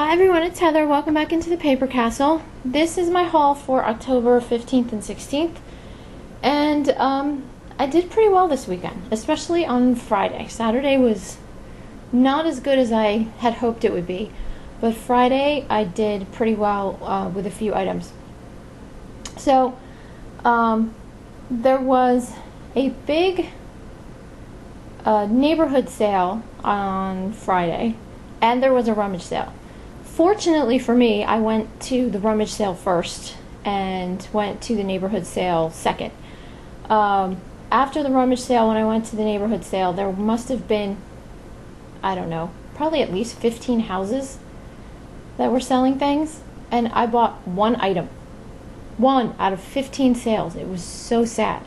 Hi everyone, it's Heather. Welcome back into the Paper Castle. This is my haul for October 15th and 16th. And I did pretty well this weekend, especially on Friday. Saturday was not as good as I had hoped it would be, but Friday I did pretty well with a few items. So there was a big neighborhood sale on Friday, and there was a rummage sale. Fortunately for me, I went to the rummage sale first and went to the neighborhood sale second. After the rummage sale, when I went to the neighborhood sale, there must have been, I don't know, probably at least 15 houses that were selling things, and I bought one item. One out of 15 sales. It was so sad.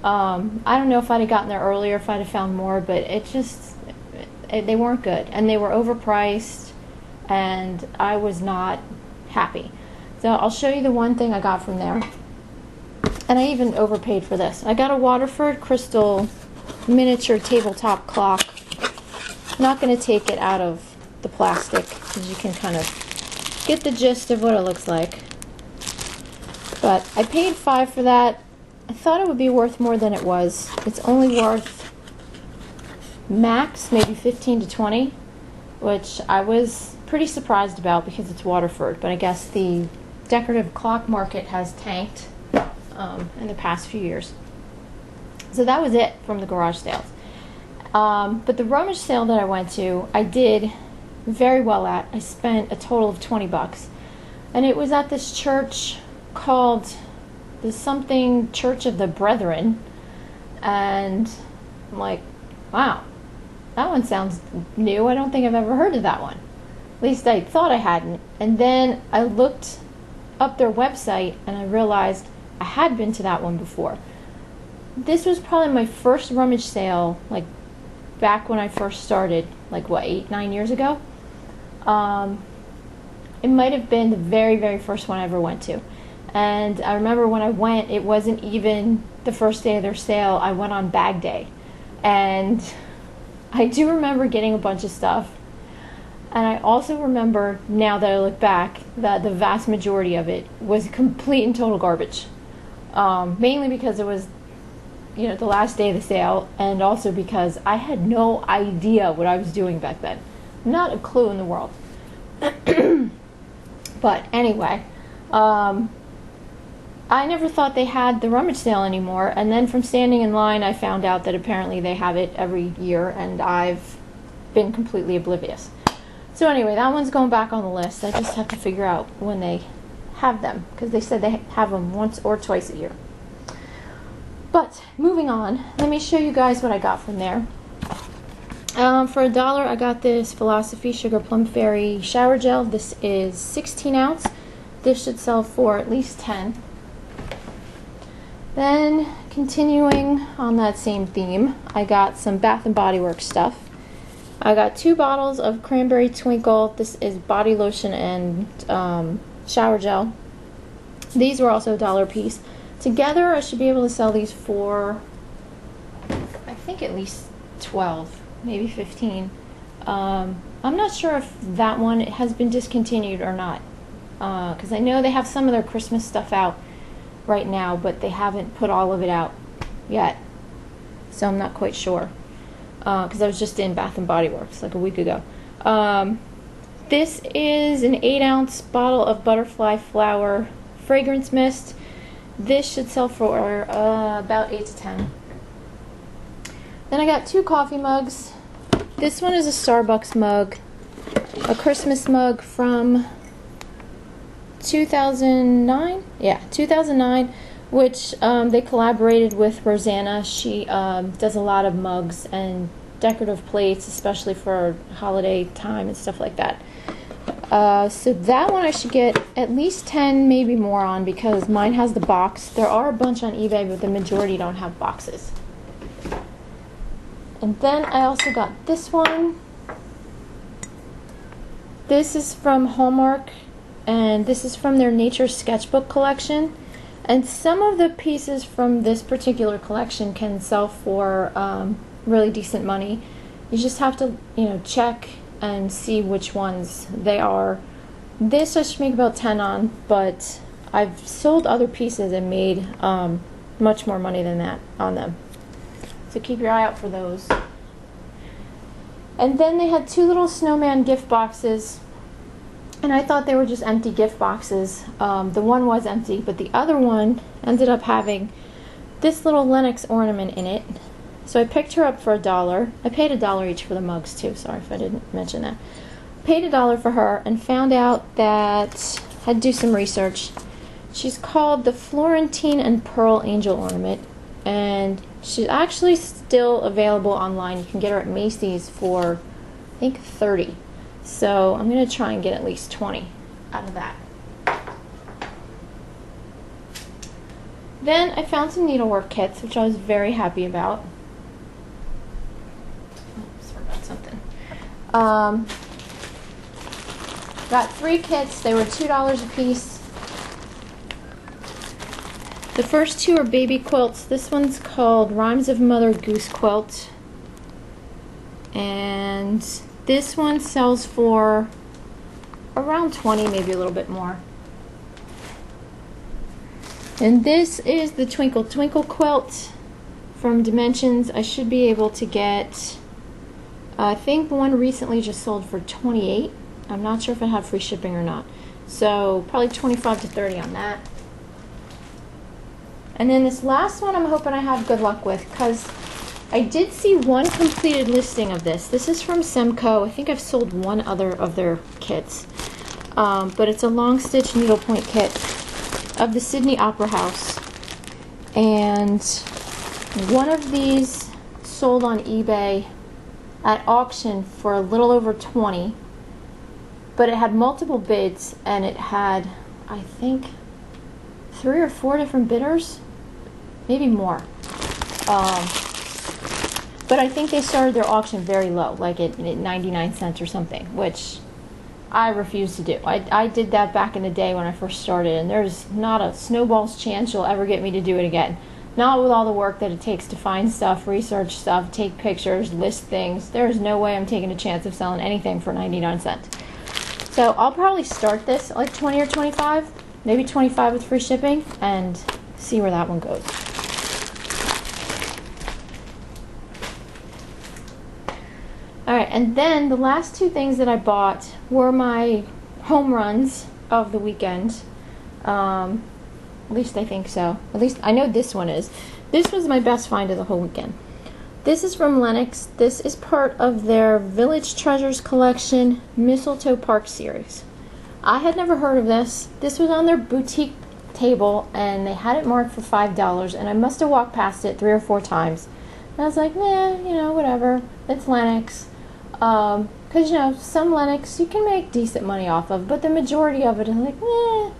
I don't know if I'd have gotten there earlier, if I'd have found more, but they weren't good, and they were overpriced, and I was not happy. So I'll show you the one thing I got from there. And I even overpaid for this. I got a Waterford crystal miniature tabletop clock. I'm not going to take it out of the plastic because you can kind of get the gist of what it looks like. But I paid $5 for that. I thought it would be worth more than it was. It's only worth max maybe 15 to 20, which I was pretty surprised about because it's Waterford, but I guess the decorative clock market has tanked in the past few years. So that was it from the garage sales. But the rummage sale that I went to, I did very well at. I spent a total of $20, and it was at this church called the something Church of the Brethren, and I'm like, wow, that one sounds new. I don't think I've ever heard of that one. At least I thought I hadn't. And then I looked up their website and I realized I had been to that one before. This was probably my first rummage sale, like back when I first started, like what, 8-9 years ago? It might have been the very, very first one I ever went to. And I remember when I went, it wasn't even the first day of their sale. I went on bag day. And I do remember getting a bunch of stuff. And I also remember, now that I look back, that the vast majority of it was complete and total garbage. Mainly because it was, the last day of the sale, and also because I had no idea what I was doing back then. Not a clue in the world. But anyway, I never thought they had the rummage sale anymore, and then from standing in line I found out that apparently they have it every year, and I've been completely oblivious. So anyway, that one's going back on the list. I just have to figure out when they have them, because they said they have them once or twice a year. But moving on, let me show you guys what I got from there. For $1, I got this Philosophy Sugar Plum Fairy shower gel. This is 16 ounce. This should sell for at least 10. Then, continuing on that same theme, I got some Bath & Body Works stuff. I got 2 bottles of Cranberry Twinkle. This is body lotion and shower gel. These were also $1 a piece. Together, I should be able to sell these for, I think, at least 12, maybe 15. I'm not sure if that one has been discontinued or not, because I know they have some of their Christmas stuff out right now, but they haven't put all of it out yet, so I'm not quite sure, because I was just in Bath & Body Works like a week ago. This is an 8-ounce bottle of Butterfly Flower Fragrance Mist. This should sell for about 8 to 10. Then I got 2 coffee mugs. This one is a Starbucks mug, a Christmas mug from 2009? Yeah, 2009, which they collaborated with Rosanna. She does a lot of mugs and decorative plates, especially for holiday time and stuff like that. So that one I should get at least 10, maybe more on, because mine has the box. There are a bunch on eBay, but the majority don't have boxes. And then I also got this one. This is from Hallmark, and this is from their Nature Sketchbook collection. And some of the pieces from this particular collection can sell for really decent money. You just have to, check and see which ones they are. This I should make about 10 on, but I've sold other pieces and made much more money than that on them. So keep your eye out for those. And then they had 2 little snowman gift boxes, and I thought they were just empty gift boxes. The one was empty, but the other one ended up having this little Lenox ornament in it. So I picked her up for $1. I paid $1 each for the mugs too. Sorry if I didn't mention that. Paid $1 for her and found out that I had to do some research. She's called the Florentine and Pearl Angel Ornament, and she's actually still available online. You can get her at Macy's for, I think, $30. So I'm going to try and get at least 20 out of that. Then I found some needlework kits, which I was very happy about. Oops, forgot something. Got 3 kits. They were $2 a piece. The first 2 are baby quilts. This one's called Rhymes of Mother Goose Quilt. And this one sells for around 20, maybe a little bit more. And this is the Twinkle Twinkle quilt from Dimensions. I should be able to get, I think one recently just sold for 28. I'm not sure if it had free shipping or not. So probably 25 to 30 on that. And then this last one I'm hoping I have good luck with, because I did see one completed listing of this. This is from Semco. I think I've sold one other of their kits. But it's a long stitch needlepoint kit of the Sydney Opera House. And one of these sold on eBay at auction for a little over 20. But it had multiple bids, and it had, I think, 3 or 4 different bidders, maybe more. But I think they started their auction very low, like at 99 cents or something, which I refuse to do. I did that back in the day when I first started, and there's not a snowball's chance you'll ever get me to do it again. Not with all the work that it takes to find stuff, research stuff, take pictures, list things. There's no way I'm taking a chance of selling anything for 99 cents. So I'll probably start this at like 20 or 25, maybe 25 with free shipping, and see where that one goes. Alright, and then the last 2 things that I bought were my home runs of the weekend. At least I think so. At least I know this one is. This was my best find of the whole weekend. This is from Lenox. This is part of their Village Treasures Collection Mistletoe Park series. I had never heard of this. This was on their boutique table, and they had it marked for $5, and I must have walked past it 3 or 4 times. And I was like, nah, you know, whatever. It's Lenox. Because, you know, some Lenox you can make decent money off of, but the majority of it is like, nah.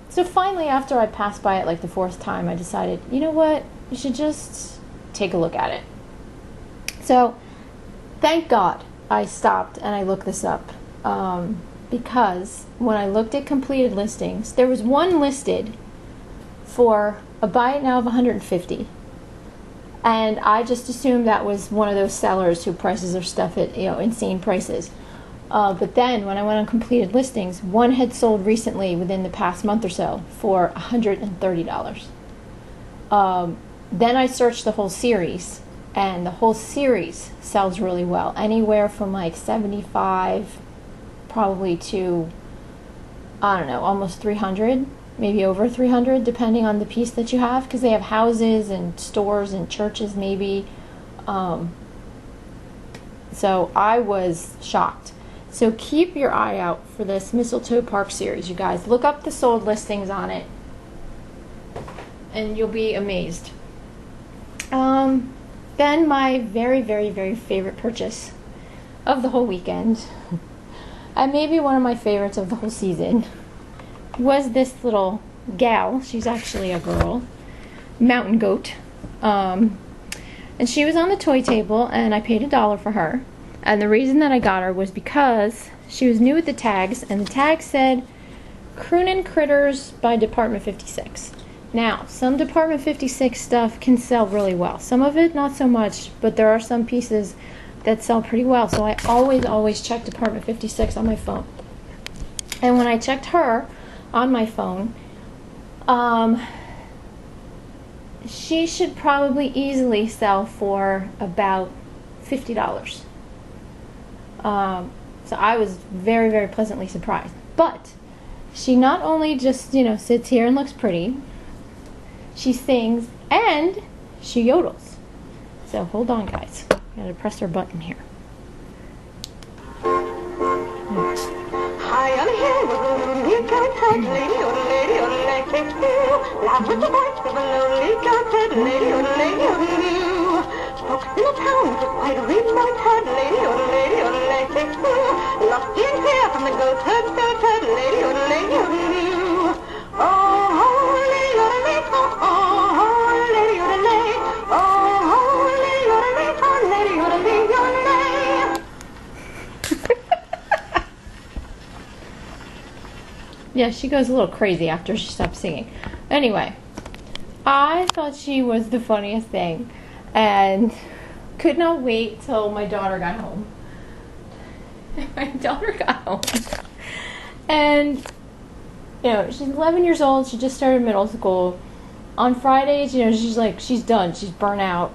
So finally, after I passed by it like the 4th time, I decided, you know what? You should just take a look at it. So, thank God I stopped and I looked this up. Because when I looked at completed listings, there was one listed for a buy it now of $150. And I just assumed that was one of those sellers who prices their stuff at, you know, insane prices. But then when I went on completed listings, one had sold recently within the past month or so for $130. Then I searched the whole series, and the whole series sells really well. Anywhere from like 75 probably to, I don't know, almost 300, maybe over 300, depending on the piece that you have, because they have houses and stores and churches maybe. So I was shocked. So keep your eye out for this Mistletoe Park series, you guys. Look up the sold listings on it, and you'll be amazed. Then my very, very, very favorite purchase of the whole weekend, and maybe one of my favorites of the whole season, was this little gal. She's actually a girl, Mountain Goat. And she was on the toy table, and I paid $1 for her. And the reason that I got her was because she was new with the tags, and the tag said Croonin' Critters by Department 56. Now, some Department 56 stuff can sell really well. Some of it, not so much, but there are some pieces that sell pretty well. So I always check Department 56 on my phone. And when I checked her on my phone, she should probably easily sell for about $50. So I was very, very pleasantly surprised. But she not only just, sits here and looks pretty, she sings and she yodels. So hold on, guys. I gotta press her button here. High on a hill, you got head, lady, laugh with the voice of a lonely goathead, lady, folks in the town just quite a remote head, lady, lost in fear from the goathead, lady, oh, lady, oh, lady, oh, lady, Yeah, she goes a little crazy after she stops singing. Anyway, I thought she was the funniest thing and could not wait till my daughter got home. My daughter got home. And, she's 11 years old. She just started middle school. On Fridays, she's done. She's burnt out.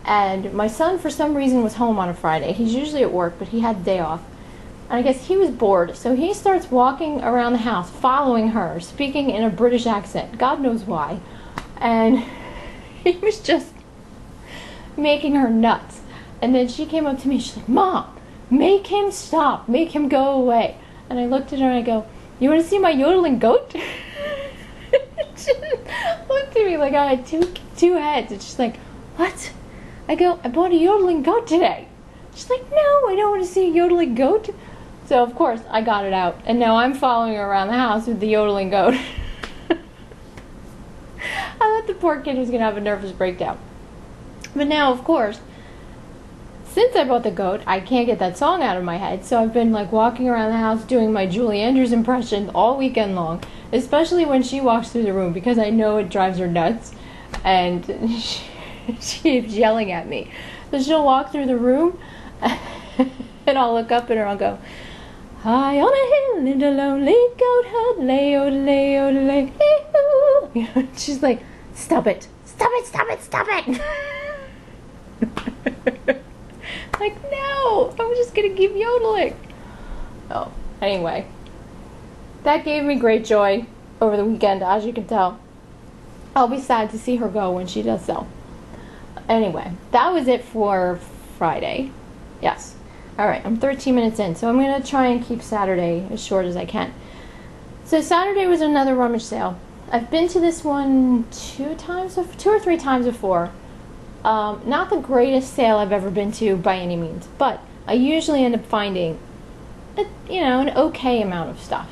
And my son, for some reason, was home on a Friday. He's usually at work, but he had the day off. And I guess he was bored, so he starts walking around the house, following her, speaking in a British accent. God knows why. And he was just making her nuts. And then she came up to me, she's like, Mom, make him stop, make him go away. And I looked at her and I go, you want to see my yodeling goat? She looked at me like I had two heads. And she's like, what? I go, I bought a yodeling goat today. She's like, no, I don't want to see a yodeling goat. So, of course, I got it out. And now I'm following her around the house with the yodeling goat. I thought the poor kid was going to have a nervous breakdown. But now, of course, since I bought the goat, I can't get that song out of my head. So I've been, walking around the house doing my Julie Andrews impression all weekend long. Especially when she walks through the room, because I know it drives her nuts. And she keeps yelling at me. So she'll walk through the room, and I'll look up at her and I'll go, high on a hill in a lonely goat herd, lay, she's like, stop it. Like, no, I'm just going to keep yodeling. Oh, anyway. That gave me great joy over the weekend, as you can tell. I'll be sad to see her go when she does so. Anyway, that was it for Friday. Yes. Alright, I'm 13 minutes in, so I'm going to try and keep Saturday as short as I can. So Saturday was another rummage sale. I've been to this one two or three times before. Not the greatest sale I've ever been to by any means, but I usually end up finding, an okay amount of stuff.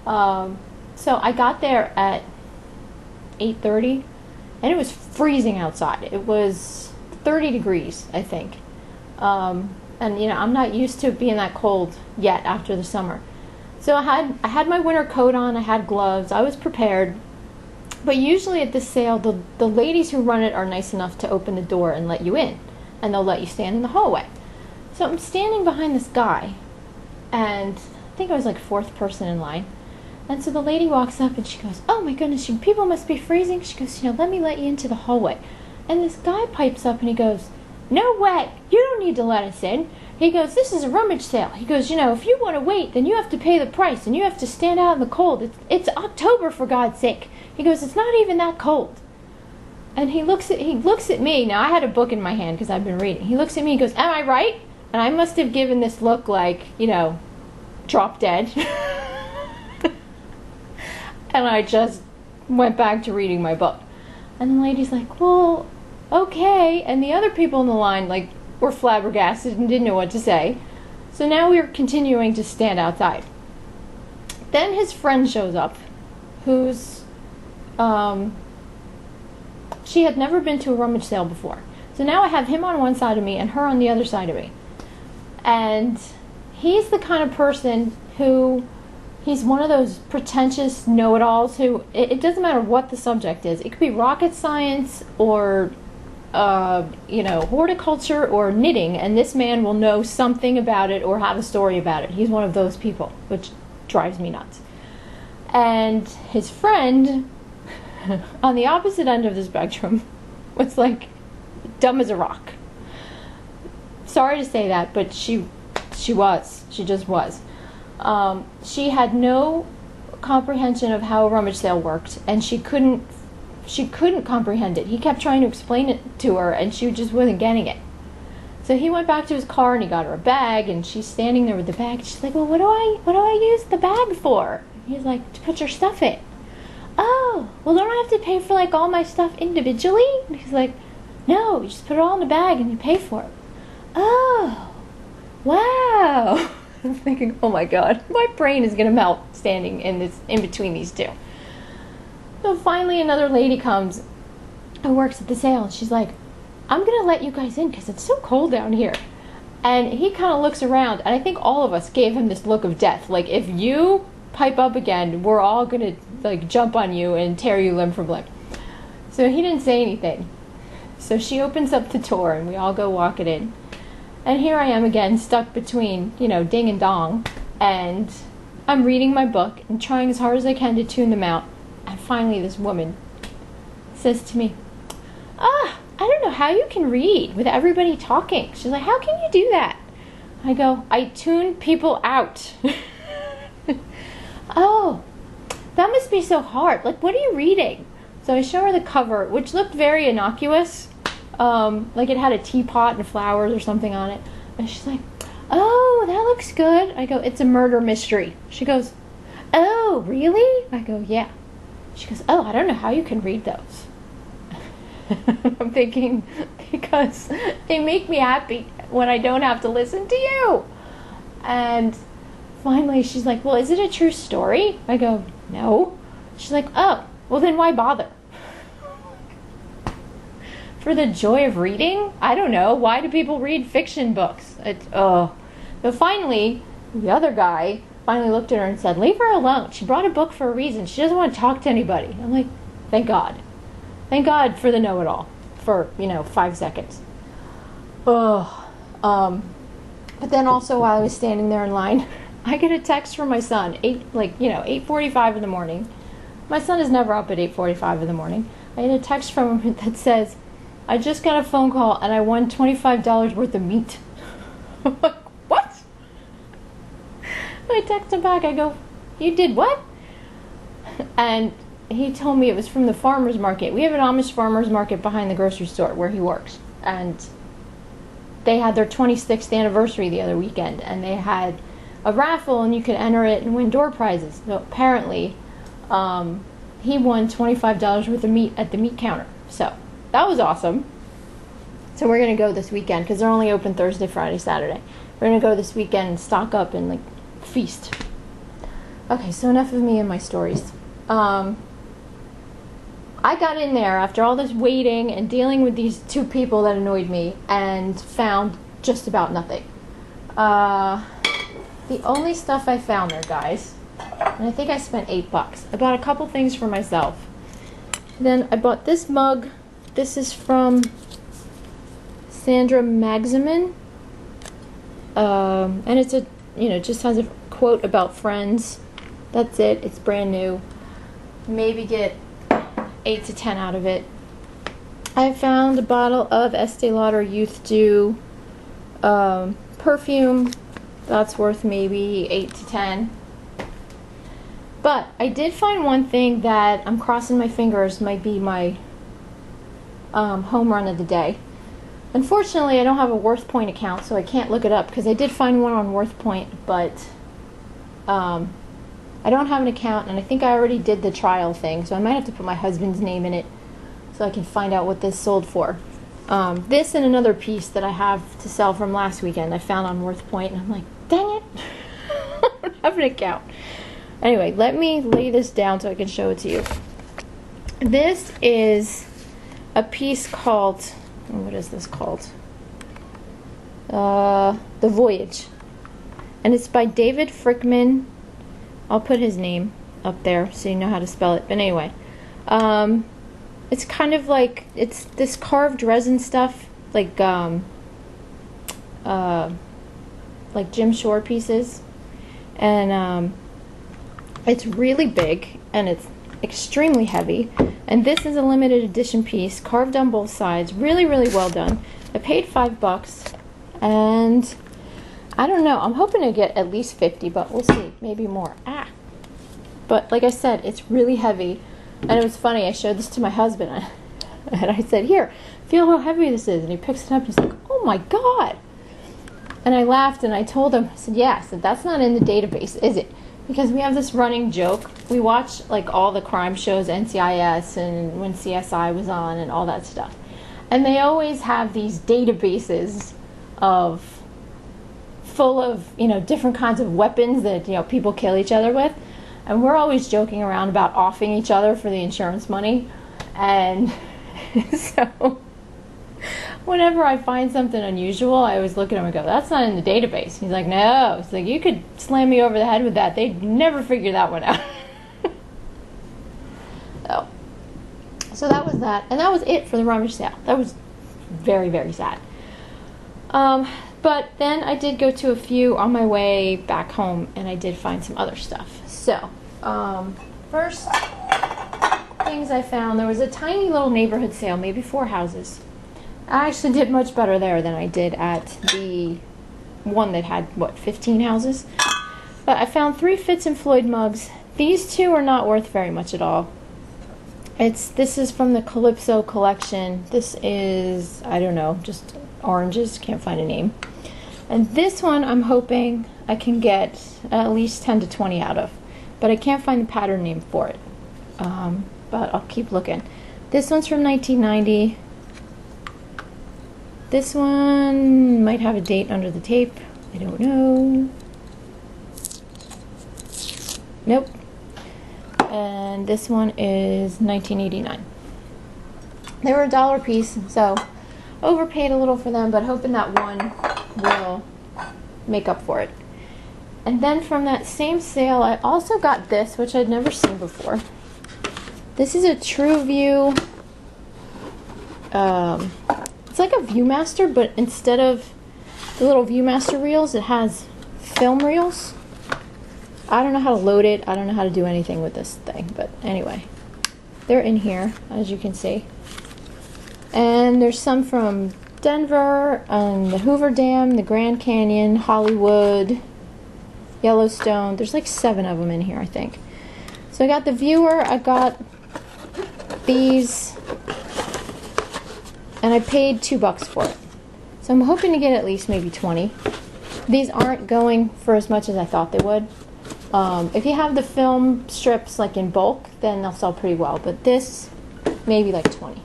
So I got there at 8:30, and it was freezing outside. It was 30 degrees, I think. And I'm not used to it being that cold yet after the summer. So I had my winter coat on, I had gloves, I was prepared. But usually at this sale, the ladies who run it are nice enough to open the door and let you in. And they'll let you stand in the hallway. So I'm standing behind this guy, and I think I was fourth person in line. And so the lady walks up and she goes, oh my goodness, you people must be freezing. She goes, let me let you into the hallway. And this guy pipes up and he goes, no way, you don't need to let us in. He goes, this is a rummage sale. He goes, if you want to wait, then you have to pay the price and you have to stand out in the cold. It's October, for God's sake. He goes, it's not even that cold. And he looks at me. Now, I had a book in my hand because I've been reading. He looks at me and goes, am I right? And I must have given this look drop dead. And I just went back to reading my book. And the lady's like, well, okay. And the other people in the line, were flabbergasted and didn't know what to say. So now we were continuing to stand outside. Then his friend shows up, who's, she had never been to a rummage sale before. So now I have him on one side of me and her on the other side of me. And he's the kind of person who, he's one of those pretentious know-it-alls who, it doesn't matter what the subject is. It could be rocket science or horticulture or knitting, and this man will know something about it or have a story about it. He's one of those people, which drives me nuts. And his friend on the opposite end of the spectrum was like dumb as a rock. Sorry to say that, but she just was. She had no comprehension of how a rummage sale worked, and she couldn't comprehend it. He kept trying to explain it to her, and she just wasn't getting it. So he went back to his car and he got her a bag, and she's standing there with the bag. She's like, well, what do I use the bag for? He's like, to put your stuff in. Oh, well, don't I have to pay for like all my stuff individually? And he's like, no, you just put it all in the bag and you pay for it. Oh, wow. I'm thinking, oh my God, my brain is gonna melt standing in between these two. So finally another lady comes who works at the sale, and she's like, I'm gonna let you guys in because it's so cold down here. And he kind of looks around, and I think all of us gave him this look of death. Like, if you pipe up again, we're all gonna like jump on you and tear you limb from limb. So he didn't say anything. So she opens up the door and we all go walking in. And here I am again, stuck between, ding and dong. And I'm reading my book and trying as hard as I can to tune them out. And finally this woman says to me, I don't know how you can read with everybody talking. She's like, how can you do that? I go, I tune people out. Oh, that must be so hard. Like, what are you reading? So I show her the cover, which looked very innocuous. Like it had a teapot and flowers or something on it. And she's like, oh, that looks good. I go, it's a murder mystery. She goes, oh, really? I go, yeah. She goes, oh, I don't know how you can read those. I'm thinking, because they make me happy when I don't have to listen to you. And finally she's like, well, is it a true story? I go, no. She's like, oh, well then why bother? For the joy of reading? I don't know. Why do people read fiction books? So finally, the other guy finally looked at her and said, leave her alone. She brought a book for a reason. She doesn't want to talk to anybody. I'm like, thank God. Thank God for the know-it-all for, 5 seconds. But then also while I was standing there in line, I get a text from my son, 8:45 in the morning. My son is never up at 8:45 in the morning. I get a text from him that says, I just got a phone call and I won $25 worth of meat. I'm like, what? I text him back, I go, you did what? And he told me it was from the farmer's market. We have an Amish farmer's market behind the grocery store where he works. And they had their 26th anniversary the other weekend. And they had a raffle and you could enter it and win door prizes. So apparently, he won $25 worth of meat at the meat counter. So that was awesome. So we're going to go this weekend because they're only open Thursday, Friday, Saturday. We're going to go this weekend and stock up and feast. Okay, so enough of me and my stories. I got in there after all this waiting and dealing with these two people that annoyed me and found just about nothing. The only stuff I found there, guys, and I think I spent $8. I bought a couple things for myself. Then I bought this mug. This is from Sandra Maximin. And it's just has a quote about friends. That's it. It's brand new. Maybe get 8 to 10 out of it. I found a bottle of Estee Lauder Youth Dew perfume. That's worth maybe 8 to 10. But I did find one thing that I'm crossing my fingers might be my home run of the day. Unfortunately, I don't have a Worth Point account, so I can't look it up because I did find one on Worth Point, but I don't have an account, and I think I already did the trial thing, so I might have to put my husband's name in it so I can find out what this sold for. This and another piece that I have to sell from last weekend I found on Worth Point, and I'm like, dang it, I don't have an account. Anyway, let me lay this down so I can show it to you. This is a piece called, what is this called? The Voyage. And it's by David Frickman. I'll put his name up there so you know how to spell it. But anyway, It's kind of like, it's this carved resin stuff, like Jim Shore pieces. And it's really big and it's extremely heavy. And this is a limited edition piece, carved on both sides, really, really well done. I paid $5, and I don't know, I'm hoping to get at least 50, but we'll see, maybe more. But like I said, it's really heavy. And it was funny, I showed this to my husband, and I said, here, feel how heavy this is. And he picks it up, and he's like, oh my God. And I laughed, and I told him, I said, yeah, I said, that's not in the database, is it? Because we have this running joke. We watch like all the crime shows, NCIS, and when CSI was on, and all that stuff. And they always have these databases full of, you know, different kinds of weapons that, you know, people kill each other with. And we're always joking around about offing each other for the insurance money. And so whenever I find something unusual, I always look at him and go, that's not in the database. He's like, no. He's like, you could slam me over the head with that. They'd never figure that one out. So that was that. And that was it for the rummage sale. That was very, very sad. But then I did go to a few on my way back home, and I did find some other stuff. So, first things I found, there was a tiny little neighborhood sale, maybe 4 houses. I actually did much better there than I did at the one that had, 15 houses? But I found 3 Fitz and Floyd mugs. These 2 are not worth very much at all. This is from the Calypso collection. This is, I don't know, just oranges, can't find a name. And this one I'm hoping I can get at least 10 to 20 out of. But I can't find the pattern name for it. But I'll keep looking. This one's from 1990. This one might have a date under the tape. I don't know. Nope. And this one is 1989. They were $1 a piece, so overpaid a little for them, but hoping that one will make up for it. And then from that same sale, I also got this, which I'd never seen before. This is a True View. It's like a Viewmaster, but instead of the little Viewmaster reels, it has film reels. I don't know how to load it. I don't know how to do anything with this thing, but anyway, they're in here, as you can see. And there's some from Denver, and the Hoover Dam, the Grand Canyon, Hollywood, Yellowstone. There's like 7 of them in here, I think. So I got the Viewer, I got these, and I paid $2 for it. So I'm hoping to get at least maybe 20. These aren't going for as much as I thought they would. If you have the film strips like in bulk, then they'll sell pretty well, but this, maybe like 20.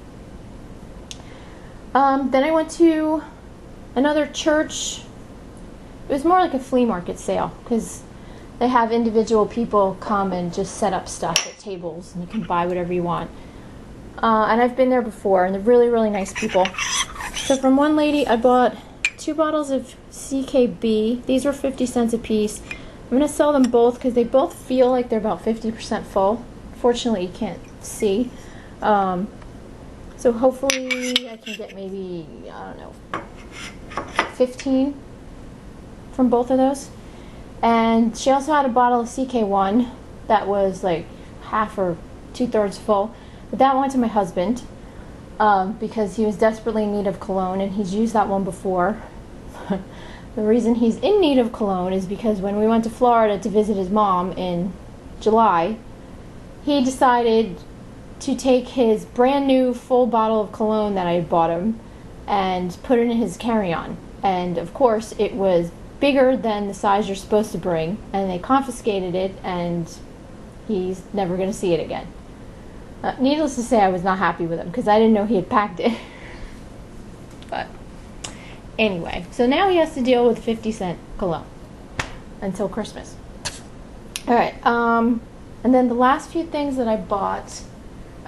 Then I went to another church. It was more like a flea market sale, because they have individual people come and just set up stuff at tables, and you can buy whatever you want. And I've been there before, and they're really, really nice people. So from one lady, I bought 2 bottles of CKB. These were 50 cents a piece. I'm going to sell them both because they both feel like they're about 50% full. Fortunately, you can't see. So hopefully I can get maybe, I don't know, 15 from both of those. And she also had a bottle of CK1 that was like half or 2/3 full. But that went to my husband because he was desperately in need of cologne, and he's used that one before. The reason he's in need of cologne is because when we went to Florida to visit his mom in July, he decided to take his brand new full bottle of cologne that I had bought him and put it in his carry-on. And of course it was bigger than the size you're supposed to bring, and they confiscated it, and he's never going to see it again. Needless to say, I was not happy with him because I didn't know he had packed it. But anyway, so now he has to deal with 50-cent cologne until Christmas. Alright, and then the last few things that I bought.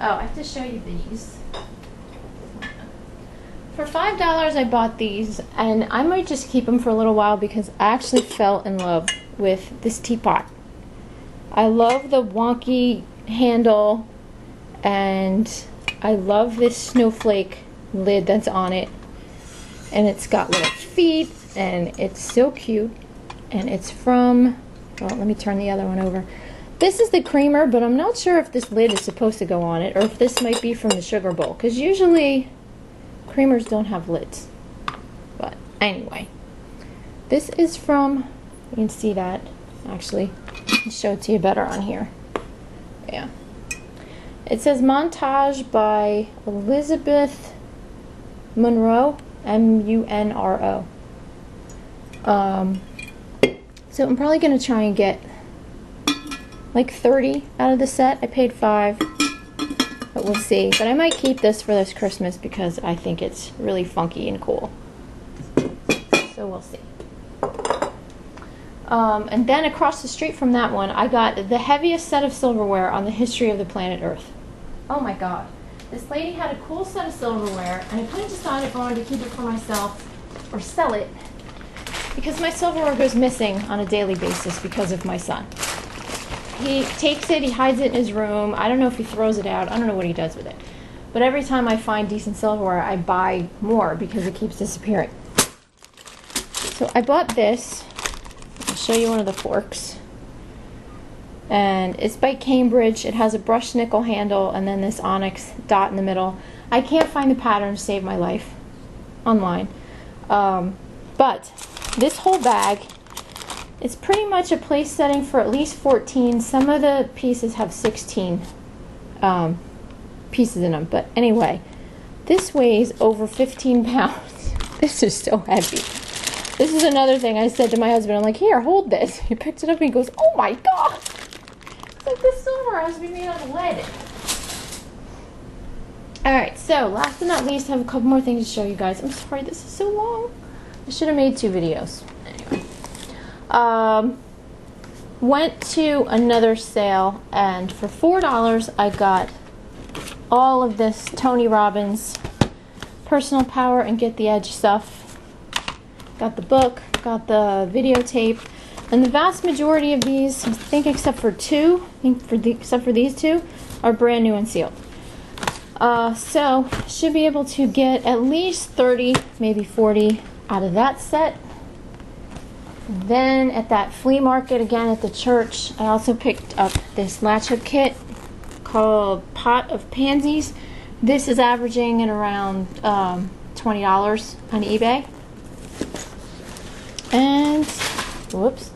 Oh, I have to show you these. For $5 I bought these, and I might just keep them for a little while because I actually fell in love with this teapot. I love the wonky handle, and I love this snowflake lid that's on it. And it's got little feet, and it's so cute. And it's from, well, let me turn the other one over. This is the creamer, but I'm not sure if this lid is supposed to go on it, or if this might be from the sugar bowl, because usually creamers don't have lids. But anyway, this is from, you can see that, actually, I'll show it to you better on here. Yeah. It says Montage by Elizabeth Munro, M-U-N-R-O. So I'm probably going to try and get like 30 out of the set. I paid $5, but we'll see. But I might keep this for this Christmas because I think it's really funky and cool. So we'll see. And then across the street from that one, I got the heaviest set of silverware on the history of the planet Earth. Oh my god. This lady had a cool set of silverware, and I kind of decided if I wanted to keep it for myself or sell it, because my silverware goes missing on a daily basis because of my son. He takes it, he hides it in his room. I don't know if he throws it out. I don't know what he does with it. But every time I find decent silverware, I buy more because it keeps disappearing. So I bought this. I'll show you one of the forks. And it's by Cambridge. It has a brushed nickel handle and then this onyx dot in the middle. I can't find the pattern to save my life online. But this whole bag, it's pretty much a place setting for at least 14. Some of the pieces have 16 pieces in them. But anyway, this weighs over 15 pounds. This is so heavy. This is another thing I said to my husband. I'm like, here, hold this. He picks it up and he goes, oh my god. It's like this silver has to be made out of lead. Alright, so last but not least, I have a couple more things to show you guys. I'm sorry, this is so long. I should have made 2 videos. Anyway. Went to another sale, and for $4 I got all of this Tony Robbins Personal Power and Get the Edge stuff. Got the book, got the videotape, and the vast majority of these, I think except for 2, except for these 2, are brand new and sealed. So should be able to get at least 30, maybe 40 out of that set. Then at that flea market again at the church, I also picked up this latch hook kit called Pot of Pansies. This is averaging at around $20 on eBay. And whoops,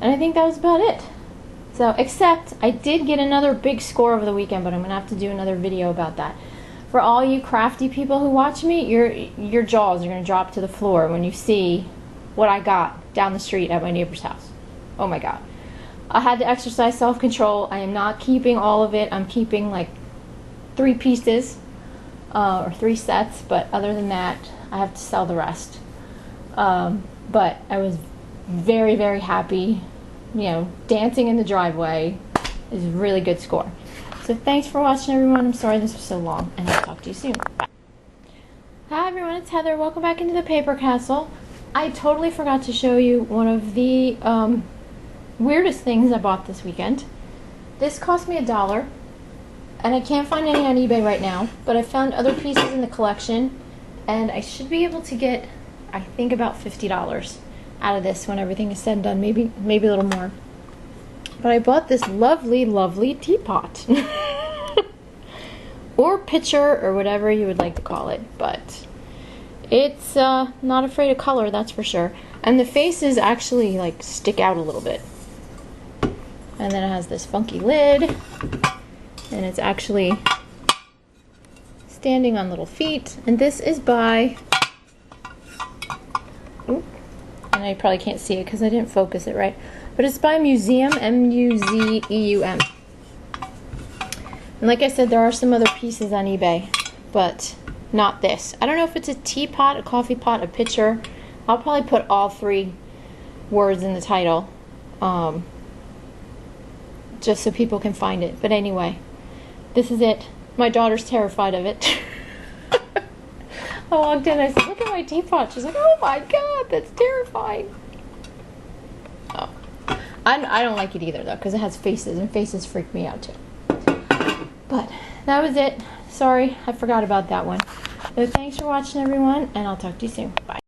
and I think that was about it. So except I did get another big score over the weekend, but I'm gonna have to do another video about that. For all you crafty people who watch me, your jaws are gonna drop to the floor when you see what I got down the street at my neighbor's house. Oh my god. I had to exercise self-control. I am not keeping all of it. I'm keeping like 3 pieces or 3 sets, but other than that, I have to sell the rest. But I was very, very happy. You know, dancing in the driveway is a really good score. So thanks for watching, everyone. I'm sorry this was so long, and I'll talk to you soon. Bye. Hi everyone, it's Heather. Welcome back into the Paper Castle. I totally forgot to show you one of the weirdest things I bought this weekend. This cost me $1, and I can't find any on eBay right now, but I found other pieces in the collection, and I should be able to get, I think, about $50 out of this when everything is said and done, maybe a little more. But I bought this lovely, lovely teapot. Or pitcher, or whatever you would like to call it, but it's not afraid of color, that's for sure. And the faces actually like stick out a little bit. And then it has this funky lid, and it's actually standing on little feet. And this is by, and I probably can't see it because I didn't focus it right, but it's by Museum, M-U-Z-E-U-M. And like I said, there are some other pieces on eBay, but not this. I don't know if it's a teapot, a coffee pot, a pitcher. I'll probably put all 3 words in the title, just so people can find it. But anyway, this is it. My daughter's terrified of it. I walked in, I said, look at my teapot. She's like, oh my god, that's terrifying. Oh. I don't like it either, though, because it has faces, and faces freak me out, too. But that was it. Sorry, I forgot about that one. So thanks for watching, everyone, and I'll talk to you soon. Bye.